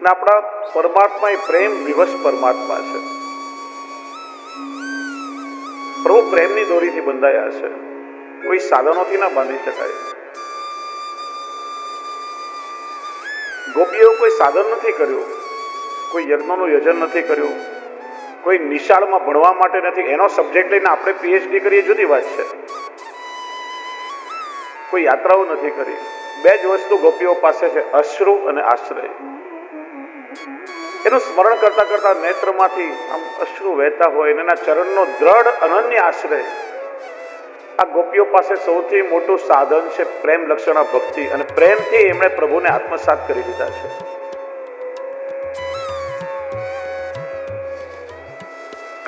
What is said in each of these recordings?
અને આપણા પરમાત્મા એ પ્રેમ વિવશ પરમાત્મા છે. પ્રભુ પ્રેમની દોરીથી બંધાયા છે, કોઈ સાધનોથી ના બાંધી શકાય. ગોપીઓ કોઈ સાધન નથી કર્યું, કોઈ યજ્ઞનું યજન નથી કર્યું, કોઈ નિશાળમાં ભણવા માટે નથી. એનો સબ્જેક્ટ લઈને આપણે પીએચડી કરીએ જુદી વાત છે. કોઈ યાત્રાઓ નથી કરી. બે જ વસ્તુ ગોપીઓ પાસે છે, અશ્રુ અને આશ્રય. એનું સ્મરણ કરતા કરતા નેત્રમાંથી આમ અશ્રુ વહેતા હોય અને એના ચરણનો દ્રઢ અનન્ય આશ્રય. આ ગોપીઓ પાસે સૌથી મોટું સાધન છે પ્રેમ લક્ષણા ભક્તિ, અને પ્રેમથી એમણે પ્રભુને આત્મસાત કરી દીધા છે.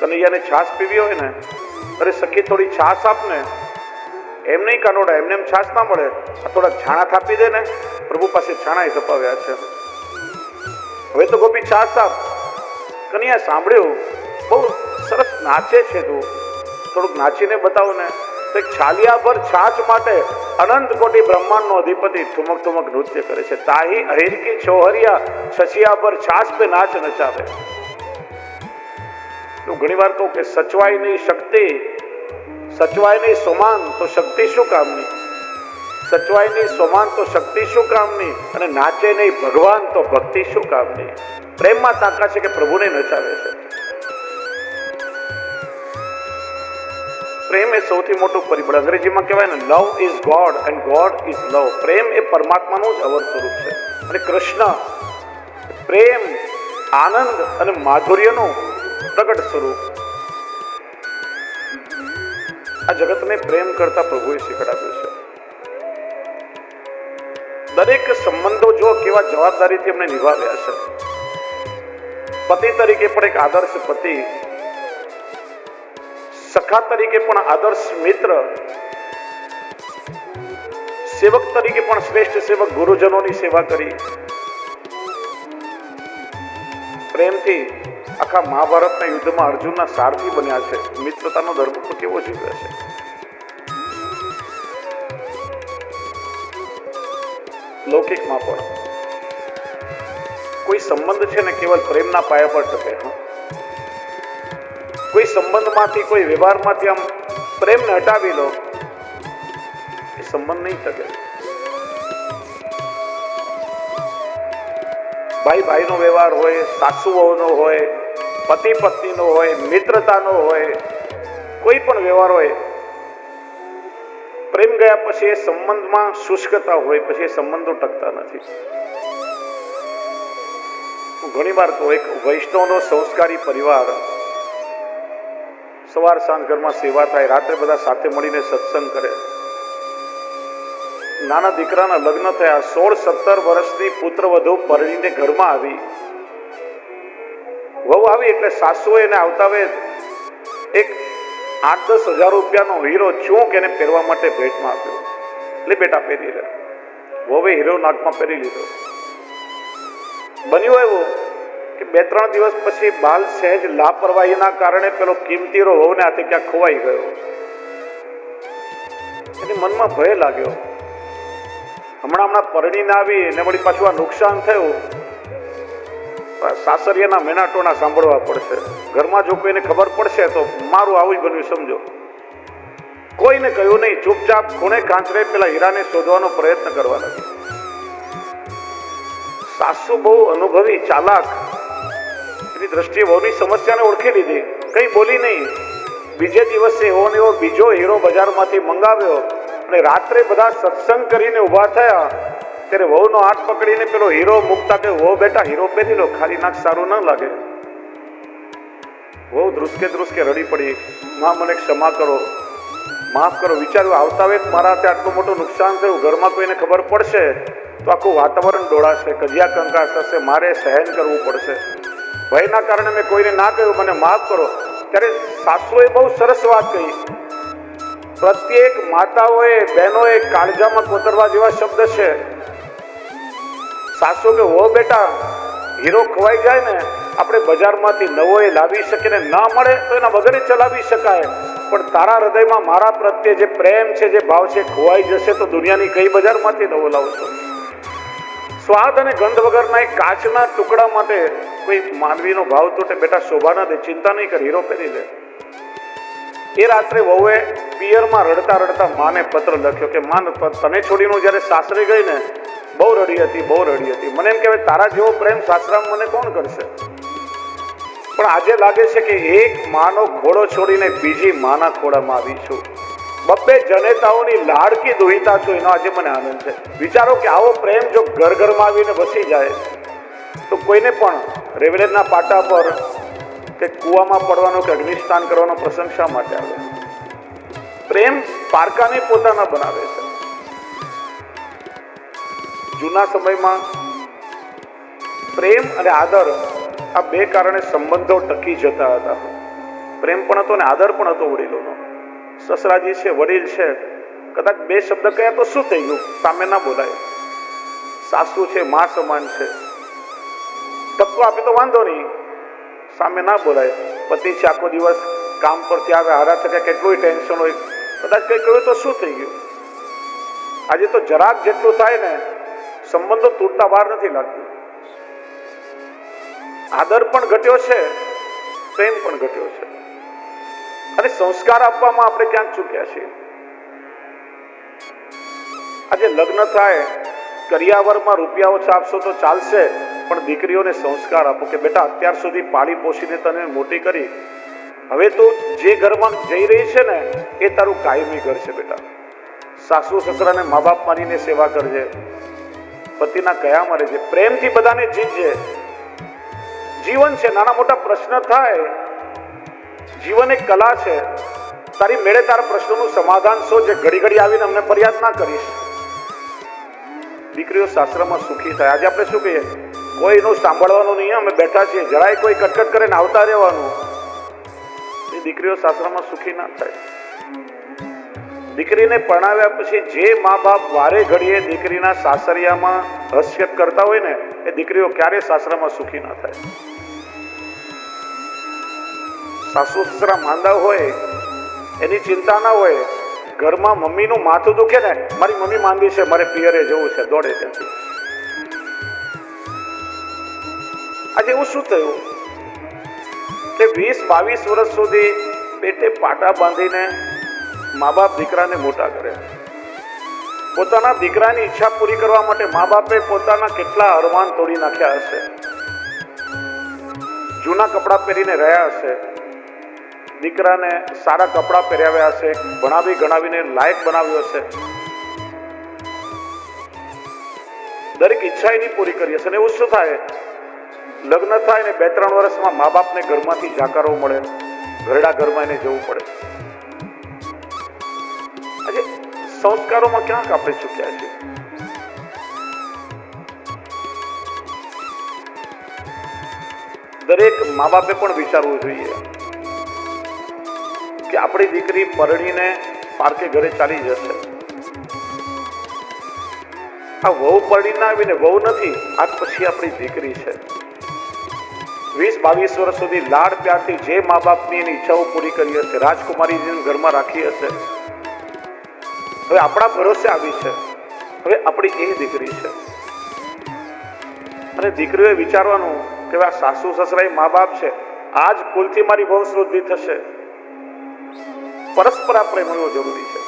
કનૈયાને છાશ પીવી હોય ને, અરે સખી થોડી છાશ આપ ને. એમ નહીં કાનોડા, એમને એમ છાશ ના મળે, આ થોડા છાણા થાપી દે ને. પ્રભુ પાસે છાણા થપાવ્યા છે. હવે તો ગોપી છાશ આપ. કનૈયા સાંભળ્યું, બહુ સરસ નાચે છે તું, થોડુંક નાચીને બતાવો ને. તો છાલિયા પર છાછ માટે અનંત કોટી બ્રહ્માંડનો અધિપતિ ઠુમક ઠુમક નૃત્ય કરે છે. તાહી અહિર કી છોહરિયા છછિયા પર છાછ પે નાચ નચાવે. તો ઘણી વાર કહું કે સચવાય નહીં શક્તિ, સચવાય નહીં સોમાન તો શક્તિ શું કામની. સચવાય નહીં સોમાન તો શક્તિ શું કામની, અને નાચે નહીં ભગવાન તો ભક્તિ શું કામની. પ્રેમમાં તાકાત છે કે પ્રભુને નચાવે છે. પ્રેમ એ સૌથી મોટું પરિબળ. અંગ્રેજીમાં કહેવાય ને, love is God and God is love. પ્રેમ એ પરમાત્માનું જ અવર સ્વરૂપ છે, અને કૃષ્ણ પ્રેમ, આનંદ અને માધુર્યનું પ્રગટ સ્વરૂપ. આ જગતને પ્રેમ કરતા પ્રભુએ શીખડાવ્યું છે. દરેક સંબંધો જો કેવા જવાબદારીથી એમને નિભાવ્યા છે. પતિ તરીકે પણ એક આદર્શ પતિ, સખા તરીકે પણ આદર્શ મિત્ર, સેવક તરીકે પણ શ્રેષ્ઠ સેવક, ગુરુજનોની સેવા કરી. પ્રેમથી આખા મહાભારતના યુદ્ધમાં અર્જુનના સારથી બન્યા છે. મિત્રતાનો ધર્મ તો કેવો જીવ્યા છે. લૌકિકમાં પણ કોઈ સંબંધ છે ને કેવલ પ્રેમના પાયા પર ટકે. કોઈ સંબંધમાંથી, કોઈ વ્યવહારમાંથી આમ પ્રેમને હટાવી લો, એ સંબંધ નહીં ટકે. ભાઈ ભાઈનો વ્યવહાર હોય, સાસુ વહુનો હોય, પતિ પત્નીનો હોય, મિત્રતાનો હોય, કોઈ પણ વ્યવહાર હોય, પ્રેમ ગયા પછી એ સંબંધમાં શુષ્કતા હોય, પછી એ સંબંધો ટકતા નથી. હું ઘણી વાર કહું, એક વૈષ્ણવનો સંસ્કારી પરિવાર, સવાર સાંજ ઘરમાં સેવા થાય, રાત્રે બધા સાથે મળીને સત્સંગ કરે. નાના દીકરાના લગ્ન થયા, 16-17 વર્ષની પુત્રવધુ પરણીને ઘરમાં આવી. વહુ આવી એટલે સાસુએ એને આવતા વેત એક 8-10 હજાર રૂપિયાનો હીરો ચૂંક એને પહેરવા માટે ભેટમાં આપ્યો. એટલે બેટા પહેરી લે. વહુએ હીરો નાકમાં પહેરી લીધો. બન્યું એવું કે 2-3 દિવસ પછી બાલ સહેજ લાપરવાહીના કારણે પેલો કિંમતી હીરો વહુને હાથે ક્યાંક ખોવાઈ ગયો. એની મનમાં ભય લાગ્યો. હમણાં પરણીને આવી ને વળી પાછું આ નુકસાન થયું. સાસરિયાના મેનાટોના સાંભળવા પડશે. ઘરમાં જો કોઈને ખબર પડશે તો મારું આવું જ બન્યું સમજો. કોઈને કહ્યું નહીં, ચૂપચાપ ખૂણે કાંચરે પેલા હીરાને શોધવાનો પ્રયત્ન કરવા લાગી. સાસુ બહુ અનુભવી, ચાલાક, એની દ્રષ્ટિએ વહુની સમસ્યાને ઓળખી લીધી. કઈ બોલી નહીં. બીજે દિવસે એવો ને એવો બીજો હીરો બજારમાંથી મંગાવ્યો, અને રાત્રે બધા સત્સંગ કરીને ઉભા થયા ત્યારે વહુનો હાથ પકડીને પેલો હીરો મૂકતા કે, વહુ બેટા હીરો પહેરી લો, ખાલી નાક સારું ન લાગે. વહુ ધ્રુસકે ધ્રુસકે રડી પડી, માં મને ક્ષમા કરો, માફ કરો. વિચાર્યું, આવતા વેત મારા હાથે આટલું મોટું નુકસાન થયું, ઘરમાં કોઈને ખબર પડશે તો આખું વાતાવરણ ડોળાશે, કજિયા કંકાસ થશે, મારે સહન કરવું પડશે. ભયના કારણે મેં કોઈને ના કહ્યું, મને માફ કરો. ત્યારે સાસુએ બહુ સરસ વાત કહી. પ્રત્યેક માતાઓએ, બહેનોએ કાળજામાં કોતરવા જેવા શબ્દ છે. સાસુ કે, હો બેટા, હીરો ખવાઈ જાય ને આપણે બજારમાંથી નવો એ લાવી શકીએ, ને ના મળે તો એના વગર ચલાવી શકાય, પણ તારા હૃદયમાં મારા પ્રત્યે જે પ્રેમ છે, જે ભાવ છે, ખોવાઈ જશે તો દુનિયાની કઈ બજારમાંથી નવો લાવશો. સ્વાદ અને ગંધ વગરના એક કાચના ટુકડા માટે કોઈ માનવીનો ભાવ તૂટે, બેટા શોભા ના દે, ચિંતા નહીં કર, હીરો પહેરી લે. એ રાત્રે વહુએ પિયરમાં રડતા રડતા માને પત્ર લખ્યો કે માન, તને છોડીને જ્યારે સાસરે ગઈ ને બહુ રડી હતી, બહુ રડી હતી. મને એમ કહેવાય તારા જેવો પ્રેમ સાસરામાં મને કોણ કરશે? પણ આજે લાગે છે કે એક માનો ઘોડો છોડીને બીજી માના ખોડામાં આવી છું. બબ્બે જનેતાઓની લાડકી દુહિતા છું, એનો આજે મને આનંદ છે. વિચારો કે આવો પ્રેમ જો ઘર ઘરમાં આવીને વસી જાય તો કોઈને પણ રેવલેજના પાટા પર કે કૂવામાં પડવાનો કે અગ્નિસ્નાન કરવાનો પ્રસંગ શા માટે આવે? પ્રેમ પારકાને પોતાના બનાવે છે. જૂના સમયમાં પ્રેમ અને આદર આ બે કારણે સંબંધો ટકી જતા હતા. પ્રેમ પણ હતો ને આદર પણ હતો વડીલોનો. સસરાજી છે, વડીલ છે, કદાચ બે શબ્દ કહ્યા તો શું થઈ ગયું? સામે ના બોલાય. સાસુ છે, માં સમાન છે, ટપકો આપે તો વાંધો નહીં, સામે ના બોલાય. પતિ છે, આખો દિવસ કામ પરથી આવે, હારા થકે કેટલું ટેન્શન હોય, કદાચ કંઈ કહ્યું તો શું થઈ ગયું? આજે તો જરાક જેટલું થાય ને સંબંધો તૂટતા વાર નથી લાગતું. આદર પણ ઘટ્યો છે, પ્રેમ પણ ઘટ્યો છે, અને સંસ્કાર આપવામાં આપણે ક્યાંક ચૂક્યા છીએ. આજે લગ્ન થાય, કરિયાવરમાં રૂપિયા ઓછા આપશો તો ચાલશે, પણ દીકરીઓને સંસ્કાર આપો કે બેટા અત્યાર સુધી પાળી પોષીને તને મોટી કરી, હવે તો જે ઘરમાં જઈ રહી છે ને એ તારું કાયમી ઘર છે. બેટા સાસુ સસરાને મા બાપ માનીને સેવા કરજે, પતિના કયામાં રહેજે, પ્રેમથી બધાને જીતજે. જીવન છે, નાના મોટા પ્રશ્ન થાય, જીવન એક કલા છે. તારી મેળે તારા પ્રશ્નોનું સમાધાન શોધ, જે ઘડી ઘડી આવીને અમને ફરિયાદ ના કરીશ. દીકરીઓ સાસરામાં સુખી થાય. આજે આપણે શું કહીએ? કોઈનું સાંભળવાનું નહીં, અમે બેઠા છીએ, જરાય કોઈ કટકટ કરે ને આવતા રહેવાનું. એ દીકરીઓ સાસરામાં સુખી ના થાય. દીકરીને પરણાવ્યા પછી જે મા બાપ વારે ઘડીએ દીકરીના સાસરિયામાં હસ્તક્ષેપ કરતા હોય ને એ દીકરીઓ ક્યારે સાસરામાં સુખી ના થાય. સાસુ સસરા માંદા હોય એની ચિંતા ના હોય, ઘરમાં મમ્મીનું માથું દુખે ને મારી મમ્મી માંદી છે, મારે પિયરે જવું છે, દોડે ત્યાંથી. આજે એવું શું થયું કે 20-22 વર્ષ સુધી પેટે પાટા બાંધીને મા બાપ દીકરાને મોટા કરે. પોતાના દીકરાની ઈચ્છા પૂરી કરવા માટે મા બાપે પોતાના કેટલા અરમાન તોડી નાખ્યા હશે. જૂના કપડાં પહેરીને રહ્યા હશે, દીકરાને સારા કપડાં પહેરાવ્યા હશે, ભણાવી ગણાવીને લાયક બનાવ્યો હશે, દરેક ઈચ્છા એની પૂરી કરી હશે. અને એવું શું થાય? લગ્ન થાય ને 2-3 વર્ષમાં મા બાપને ઘરમાંથી જાકારો મળે, ઘરડા ઘરમાં એને જવું પડે. આજે સંસ્કારોમાં ક્યાંક આપણે ચૂક્યા છીએ. દરેક મા બાપે પણ વિચારવું જોઈએ કે આપણી દીકરી પરણીને પારકે ઘરે ચાલી જશે. આ વહુ પરણીને આવીને વહુ નથી, આજ પછી આપણી દીકરી છે. 20-22 વર્ષ સુધી લાડ પ્યારથી જે મા બાપની એની ઈચ્છાઓ પૂરી કરી હશે, રાજકુમારીજીને ઘરમાં રાખી હશે, હવે આપણા ભરોસે આવી છે, હવે આપણી એ દીકરી છે. અને દીકરીઓએ વિચારવાનું કે આ સાસુ સસરા મા બાપ છે, આ જ કુલથી મારી વંશ વૃદ્ધિ થશે. પરસ્પર પ્રેમ હોવો જરૂરી છે.